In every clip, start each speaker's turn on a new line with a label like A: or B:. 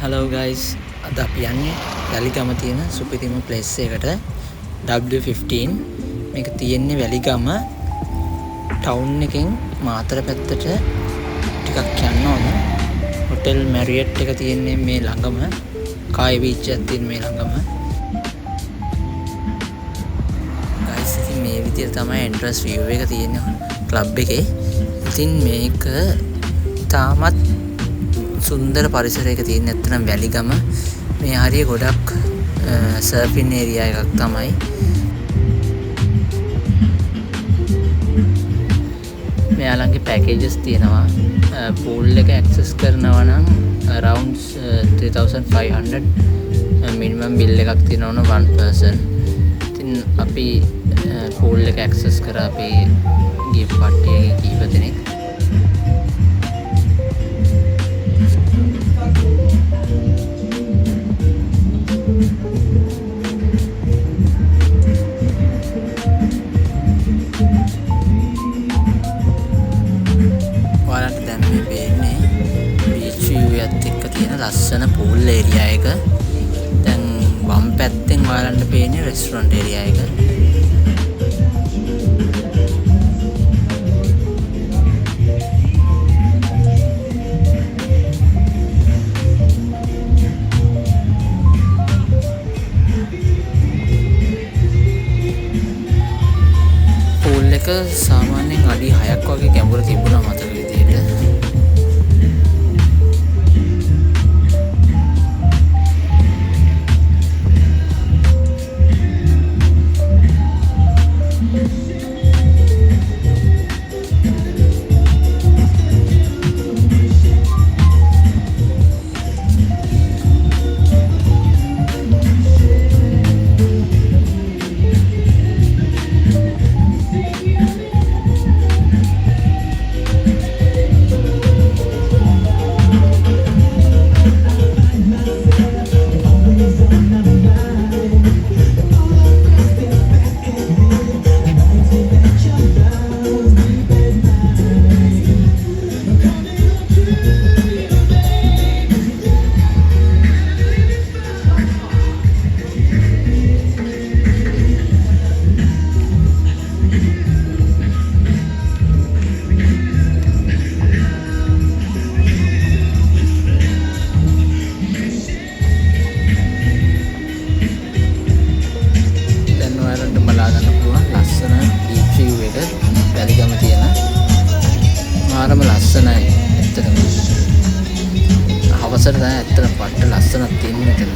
A: Hello guys, අද අපි යන්නේ වැලිගම තියෙන සුපිරිම ප්ලේස් එකකට W15. මේක තියෙන්නේ වැලිගම ටවුන් එකෙන් මාතර පැත්තට ටිකක් යන්න ඕන. හොටෙල් මැරියට් එක තියෙන්නේ මේ ළඟම. කායි බීච් එකක් තියෙන මේ ළඟම. guys ඉතින් මේ විදිහට තමයි entrance view එක තියෙන්නේ ක්ලබ් එකේ. ඉතින් මේක තාමත් සුන්දර පරිසරයක තියෙන ඇත්තටම වැලිගම මේ හරිය ගොඩක් සර්ෆින් ඒරියා එකක් තමයි. මෙයාලගේ පැකේජස් තියෙනවා. පූල් එක ඇක්සස් කරනවා නම් around 3500 මිනිමම් බිල් එකක් තියෙනවා one person. ඉතින් අපි පූල් එක ඇක්සස් කරා අපේ ගිය පට්ටියගේ කීප දෙනෙක්. ලස්සන පූල් ඒරියා එක. දැන් වම් පැත්තෙන් ඔයාලන්ට පේන්නේ රෙස්ටොරන්ට් ඒරියා එක. පූල් එක සාමාන්‍යයෙන් අඩි 6ක් වගේ ගැඹුර තිබුණා මතක විදියට. වැලිගම තියෙන මාරම ලස්සනයි ඇත්තටම. හවසට තමයි ඇත්තටම පට්ට ලස්සනක් තියෙන්නේ මෙතන.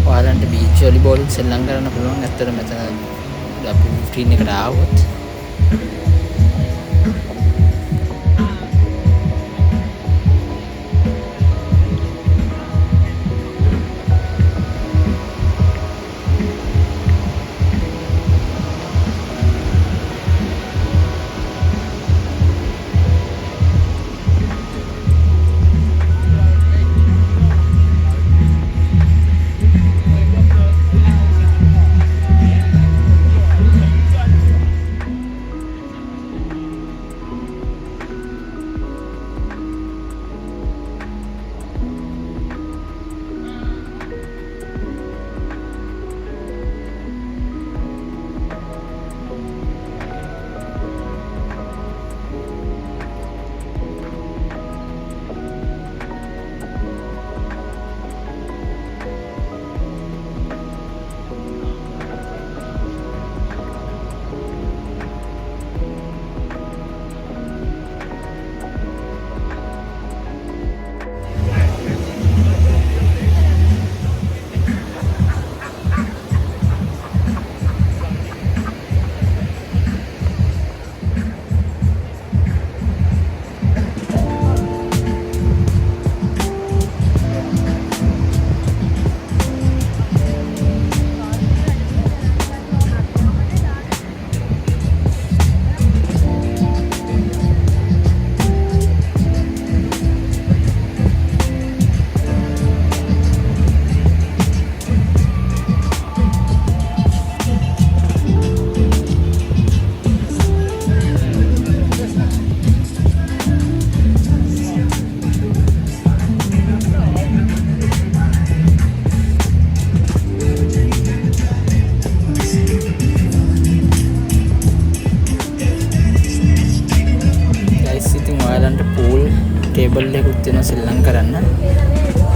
A: ඔයාලන්ට බීච් වොලිබෝල් සෙල්ලම් කරන්න පුළුවන් ඇත්තටම මෙතන W15 එකට ආවොත්.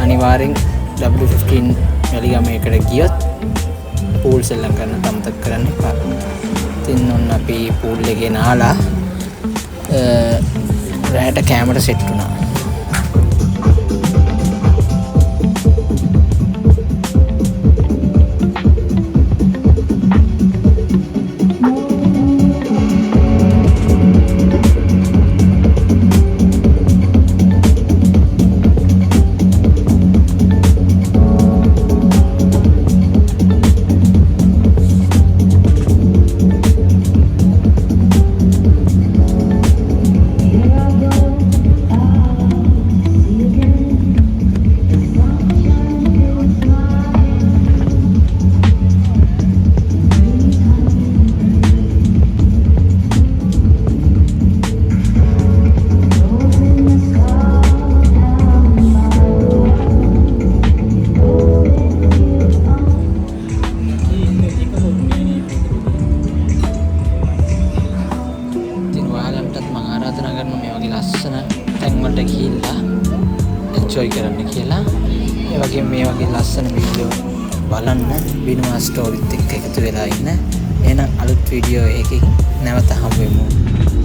A: අනිවාර්යෙන් W15 වැලිගම එකට ගියොත් පූල් සෙල්ලම් කරන්න අමතක කරන්න එපා. ඉතින් ඔන්න අපි පූල් එකේ නාලා රැට කැමරට සෙට් වුණා. ලස්සන තැන්වලට ගිහිල්ලා එන්ජොයි කරන්න කියලා. ඒ වගේම මේ වගේ ලස්සන වීඩියෝ බලන්න බිනුවා ස්ටෝරිත් එක්ක එකතු වෙලා ඉන්න. එහෙනම් අලුත් වීඩියෝ එකකින් නැවත හමු වෙමු.